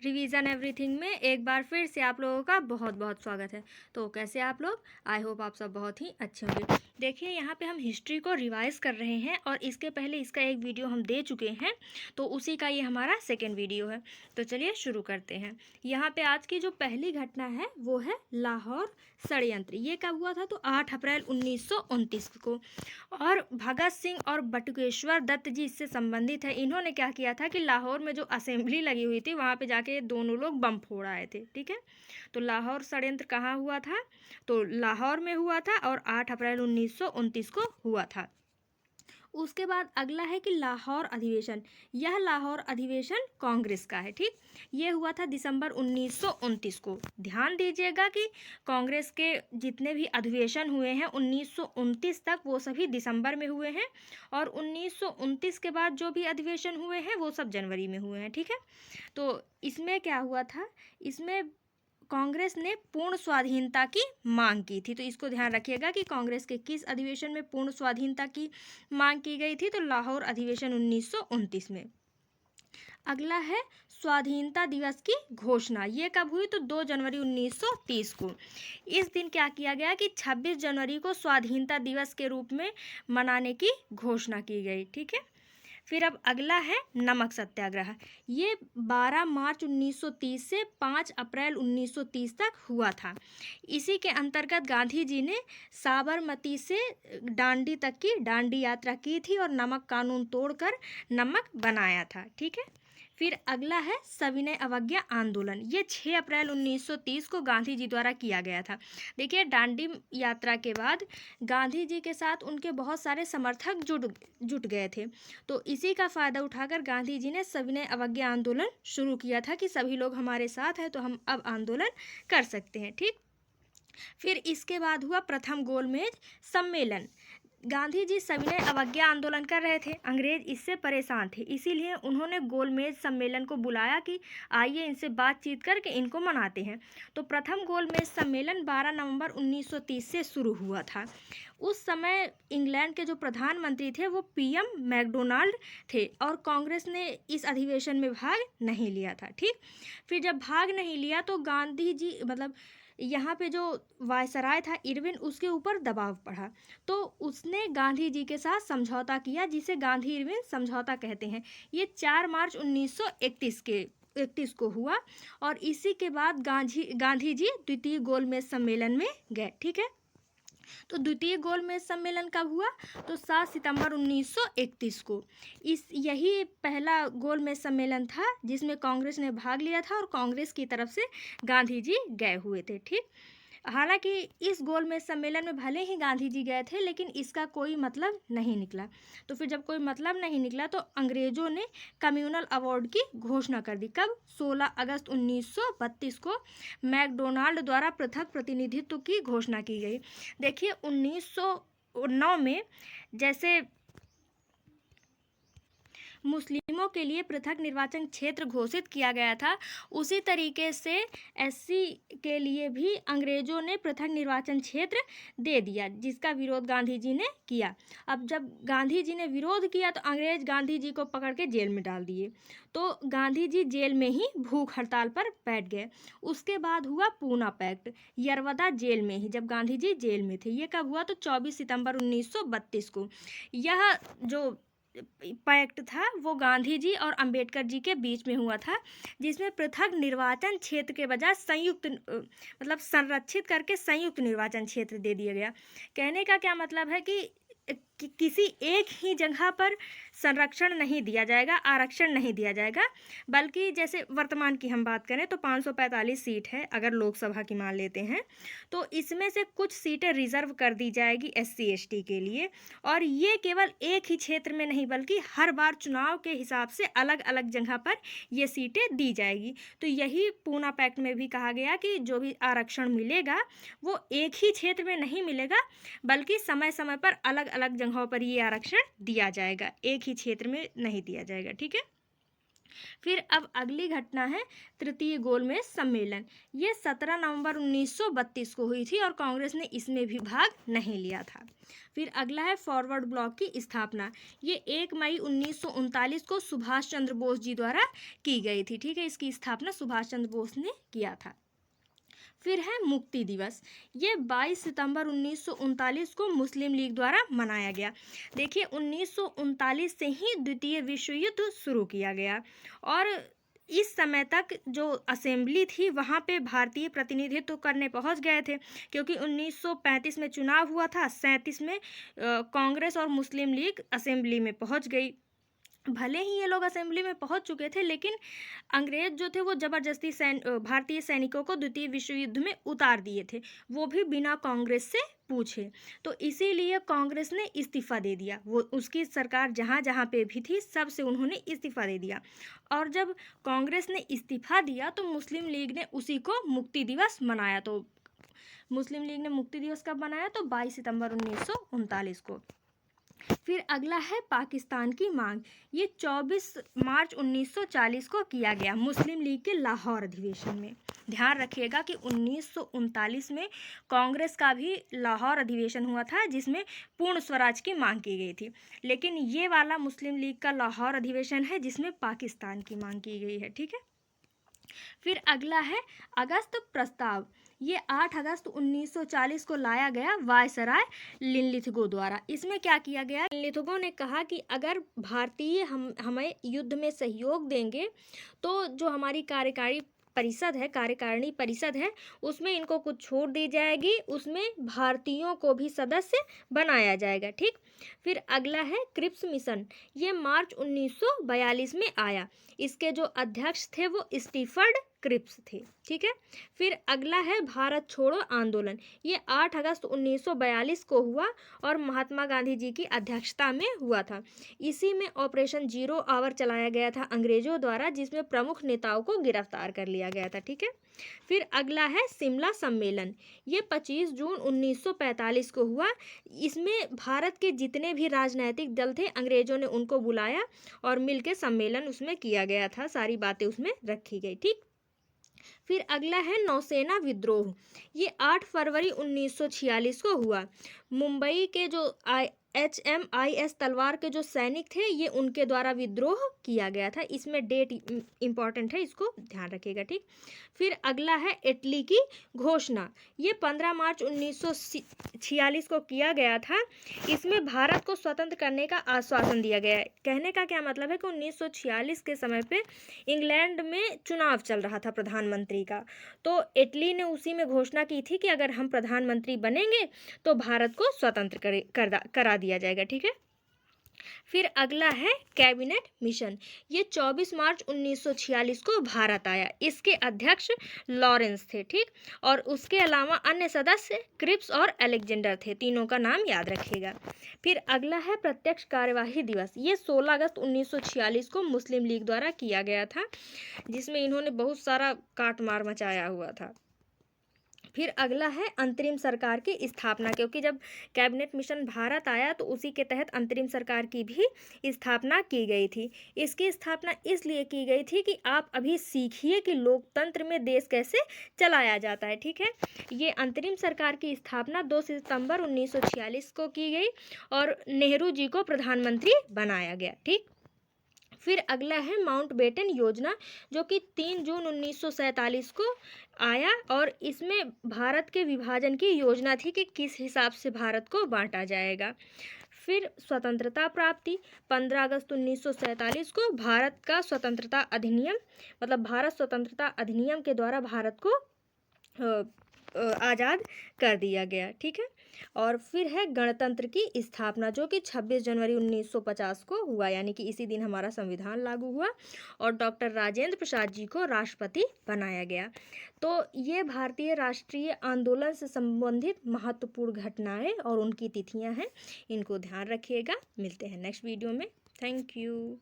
Revision everything में एक बार फिर से आप लोगों का बहुत बहुत स्वागत है। तो कैसे आप लोग? आई होप आप सब बहुत ही अच्छे होंगे। देखिए, यहाँ पे हम हिस्ट्री को रिवाइज कर रहे हैं और इसके पहले इसका एक वीडियो हम दे चुके हैं, तो उसी का ये हमारा सेकेंड वीडियो है। तो चलिए शुरू करते हैं। यहाँ पे आज की जो पहली घटना है वो है लाहौर षड्यंत्र। ये कब हुआ था? तो 8 अप्रैल 1929 को। और भगत सिंह और बटुकेश्वर दत्त जी इससे संबंधित है। इन्होंने क्या किया था कि लाहौर में जो असेंबली लगी हुई थी वहाँ पे जाके दोनों लोग बम फोड़ आए थे। ठीक है, तो लाहौर षड्यंत्र कहाँ हुआ था? तो लाहौर में हुआ था और 8 अप्रैल 1929 को हुआ था। उसके बाद अगला है कि लाहौर अधिवेशन। यह लाहौर अधिवेशन कांग्रेस का है। ठीक, ये हुआ था दिसंबर 1929 को। ध्यान दीजिएगा कि कांग्रेस के जितने भी अधिवेशन हुए हैं 1929 तक, वो सभी दिसंबर में हुए हैं, और 1929 के बाद जो भी अधिवेशन हुए हैं वो सब जनवरी में हुए हैं। ठीक है, तो इसमें क्या हुआ था? इसमें कांग्रेस ने पूर्ण स्वाधीनता की मांग की थी। तो इसको ध्यान रखिएगा कि कांग्रेस के किस अधिवेशन में पूर्ण स्वाधीनता की मांग की गई थी? तो लाहौर अधिवेशन 1929 में। अगला है स्वाधीनता दिवस की घोषणा। ये कब हुई? तो 2 जनवरी 1930 को। इस दिन क्या किया गया कि 26 जनवरी को स्वाधीनता दिवस के रूप में मनाने की घोषणा की गई। ठीक है, फिर अब अगला है नमक सत्याग्रह। ये 12 मार्च 1930 से 5 अप्रैल 1930 तक हुआ था। इसी के अंतर्गत गांधी जी ने साबरमती से दांडी तक की दांडी यात्रा की थी और नमक कानून तोड़कर नमक बनाया था। ठीक है, फिर अगला है सविनय अवज्ञा आंदोलन। ये 6 अप्रैल 1930 को गांधी जी द्वारा किया गया था। देखिए, दांडी यात्रा के बाद गांधी जी के साथ उनके बहुत सारे समर्थक जुट गए थे। तो इसी का फ़ायदा उठाकर गांधी जी ने सविनय अवज्ञा आंदोलन शुरू किया था कि सभी लोग हमारे साथ हैं तो हम अब आंदोलन कर सकते हैं। ठीक, फिर इसके बाद हुआ प्रथम गोलमेज सम्मेलन। गांधी जी सविनय अवज्ञा आंदोलन कर रहे थे, अंग्रेज इससे परेशान थे, इसीलिए उन्होंने गोलमेज सम्मेलन को बुलाया कि आइए इनसे बातचीत करके इनको मनाते हैं। तो प्रथम गोलमेज सम्मेलन 12 नवंबर 1930 से शुरू हुआ था। उस समय इंग्लैंड के जो प्रधानमंत्री थे वो पीएम मैकडोनाल्ड थे और कांग्रेस ने इस अधिवेशन में भाग नहीं लिया था। ठीक, फिर जब भाग नहीं लिया तो गांधी जी यहाँ पे जो वायसराय था इरविन, उसके ऊपर दबाव पड़ा, तो उसने गांधी जी के साथ समझौता किया, जिसे गांधी इरविन समझौता कहते हैं। ये 4 मार्च 1931 को हुआ और इसी के बाद गांधी जी द्वितीय गोलमेज सम्मेलन में गए। ठीक है, तो द्वितीय गोलमेज सम्मेलन कब हुआ? तो 7 सितंबर 1931 को। यही पहला गोलमेज सम्मेलन था जिसमें कांग्रेस ने भाग लिया था और कांग्रेस की तरफ से गांधी जी गए हुए थे। ठीक, हालांकि इस गोलमेज सम्मेलन में भले ही गांधी जी गए थे लेकिन इसका कोई मतलब नहीं निकला। तो फिर जब कोई मतलब नहीं निकला तो अंग्रेजों ने कम्युनल अवार्ड की घोषणा कर दी। कब? 16 अगस्त 1932 को मैकडोनाल्ड द्वारा पृथक प्रतिनिधित्व की घोषणा की गई। देखिए, 1909 में जैसे मुस्लिमों के लिए पृथक निर्वाचन क्षेत्र घोषित किया गया था, उसी तरीके से एससी के लिए भी अंग्रेजों ने पृथक निर्वाचन क्षेत्र दे दिया, जिसका विरोध गांधी जी ने किया। अब जब गांधी जी ने विरोध किया तो अंग्रेज गांधी जी को पकड़ के जेल में डाल दिए। तो गांधी जी जेल में ही भूख हड़ताल पर बैठ गए। उसके बाद हुआ पूना पैक्ट, यरवदा जेल में ही, जब गांधी जी जेल में थे। ये कब हुआ? तो 24 सितंबर 1932 को। यह जो पैक्ट था वो गांधी जी और अंबेडकर जी के बीच में हुआ था, जिसमें पृथक निर्वाचन क्षेत्र के बजाय संयुक्त संरक्षित करके संयुक्त निर्वाचन क्षेत्र दे दिया गया। कहने का क्या मतलब है कि किसी एक ही जगह पर संरक्षण नहीं दिया जाएगा, आरक्षण नहीं दिया जाएगा, बल्कि जैसे वर्तमान की हम बात करें तो 545 सीट है अगर लोकसभा की मान लेते हैं, तो इसमें से कुछ सीटें रिजर्व कर दी जाएगी एससी एसटी के लिए, और ये केवल एक ही क्षेत्र में नहीं बल्कि हर बार चुनाव के हिसाब से अलग अलग जगह पर ये सीटें दी जाएगी। तो यही पूना पैक्ट में भी कहा गया कि जो भी आरक्षण मिलेगा वो एक ही क्षेत्र में नहीं मिलेगा, बल्कि समय समय पर अलग अलग जगहों पर ये आरक्षण दिया जाएगा, एक ही क्षेत्र में नहीं दिया जाएगा। ठीक है, फिर अब अगली घटना है तृतीय गोलमेज सम्मेलन। ये 17 नवंबर 1932 को हुई थी और कांग्रेस ने इसमें भी भाग नहीं लिया था। फिर अगला है फॉरवर्ड ब्लॉक की स्थापना। ये 1 मई 1939 को सुभाष चंद्र बोस जी द्वारा की गई थी। ठीक है, इसकी स्थापना सुभाष चंद्र बोस ने किया था। फिर है मुक्ति दिवस। ये 22 सितंबर 1939 को मुस्लिम लीग द्वारा मनाया गया। देखिए 1939 से ही द्वितीय विश्व युद्ध शुरू किया गया और इस समय तक जो असेंबली थी वहाँ पे भारतीय प्रतिनिधित्व करने पहुँच गए थे, क्योंकि 1935 में चुनाव हुआ था, 37 में कांग्रेस और मुस्लिम लीग असेंबली में पहुँच गई। भले ही ये लोग असेंबली में पहुंच चुके थे, लेकिन अंग्रेज जो थे वो ज़बरदस्ती भारतीय सैनिकों को द्वितीय विश्व युद्ध में उतार दिए थे, वो भी बिना कांग्रेस से पूछे। तो इसीलिए कांग्रेस ने इस्तीफ़ा दे दिया। वो उसकी सरकार जहाँ जहाँ पे भी थी सब से उन्होंने इस्तीफ़ा दे दिया। और जब कांग्रेस ने इस्तीफ़ा दिया तो मुस्लिम लीग ने उसी को मुक्ति दिवस मनाया। तो मुस्लिम लीग ने मुक्ति दिवस कब मनाया? तो 22 सितंबर 1939 को। फिर अगला है पाकिस्तान की मांग। ये 24 मार्च 1940 को किया गया मुस्लिम लीग के लाहौर अधिवेशन में। ध्यान रखिएगा कि 1939 में कांग्रेस का भी लाहौर अधिवेशन हुआ था जिसमें पूर्ण स्वराज की मांग की गई थी, लेकिन ये वाला मुस्लिम लीग का लाहौर अधिवेशन है जिसमें पाकिस्तान की मांग की गई है। ठीक है, फिर अगला है अगस्त प्रस्ताव। ये 8 अगस्त 1940 को लाया गया वायसराय लिनलिथगो द्वारा। इसमें क्या किया गया? लिनलिथगो ने कहा कि अगर भारतीय हमें युद्ध में सहयोग देंगे तो जो हमारी कार्यकारिणी परिषद है उसमें इनको कुछ छूट दी जाएगी, उसमें भारतीयों को भी सदस्य बनाया जाएगा। ठीक, फिर अगला है क्रिप्स मिशन। ये मार्च 1942 में आया। इसके जो अध्यक्ष थे वो स्टीफर्ड क्रिप्स थे। ठीक है, फिर अगला है भारत छोड़ो आंदोलन। ये 8 अगस्त 1942 को हुआ और महात्मा गांधी जी की अध्यक्षता में हुआ था। इसी में ऑपरेशन जीरो आवर चलाया गया था अंग्रेजों द्वारा, जिसमें प्रमुख नेताओं को गिरफ्तार कर लिया गया था। ठीक है, फिर अगला है शिमला सम्मेलन। ये 25 जून 1945 को हुआ। इसमें भारत के जितने भी राजनीतिक दल थे अंग्रेजों ने उनको बुलाया और मिलकर सम्मेलन उसमें किया गया था, सारी बातें उसमें रखी गई। ठीक, फिर अगला है नौसेना विद्रोह। ये 8 फरवरी 1946 को हुआ। मुंबई के जो HMIS तलवार के जो सैनिक थे ये उनके द्वारा विद्रोह किया गया था। इसमें डेट इंपॉर्टेंट है, इसको ध्यान रखिएगा। ठीक, फिर अगला है इटली की घोषणा। ये 15 मार्च 1946 को किया गया था। इसमें भारत को स्वतंत्र करने का आश्वासन दिया गया है। कहने का क्या मतलब है कि 1946 के समय पे इंग्लैंड में चुनाव चल रहा था प्रधानमंत्री का, तो इटली ने उसी में घोषणा की थी कि अगर हम प्रधानमंत्री बनेंगे तो भारत को स्वतंत्र करा दिया जाएगा। ठीक है, फिर अगला है कैबिनेट मिशन। ये 24 मार्च 1946 को भारत आया। इसके अध्यक्ष लॉरेंस थे। ठीक, और उसके अलावा अन्य सदस्य क्रिप्स और अलेक्जेंडर थे। तीनों का नाम याद रखिएगा। फिर अगला है प्रत्यक्ष कार्यवाही दिवस। ये 16 अगस्त 1946 को मुस्लिम लीग द्वारा किया गया था, जिसमें इन्होंने बहुत सारा काटमार मचाया हुआ था। फिर अगला है अंतरिम सरकार की स्थापना, क्योंकि जब कैबिनेट मिशन भारत आया तो उसी के तहत अंतरिम सरकार की भी स्थापना की गई थी। इसकी स्थापना इसलिए की गई थी कि आप अभी सीखिए कि लोकतंत्र में देश कैसे चलाया जाता है। ठीक है, ये अंतरिम सरकार की स्थापना 2 सितंबर 1946 को की गई और नेहरू जी को प्रधानमंत्री बनाया गया। ठीक, फिर अगला है माउंटबेटन योजना, जो कि 3 जून 1947 को आया और इसमें भारत के विभाजन की योजना थी कि किस हिसाब से भारत को बांटा जाएगा। फिर स्वतंत्रता प्राप्ति 15 अगस्त 1947 को भारत का स्वतंत्रता अधिनियम, मतलब भारत स्वतंत्रता अधिनियम के द्वारा भारत को आज़ाद कर दिया गया। ठीक है, और फिर है गणतंत्र की स्थापना, जो कि 26 जनवरी 1950 को हुआ, यानी कि इसी दिन हमारा संविधान लागू हुआ और डॉक्टर राजेंद्र प्रसाद जी को राष्ट्रपति बनाया गया। तो ये भारतीय राष्ट्रीय आंदोलन से संबंधित महत्वपूर्ण घटनाएं और उनकी तिथियां हैं, इनको ध्यान रखिएगा। मिलते हैं नेक्स्ट वीडियो में। Thank you.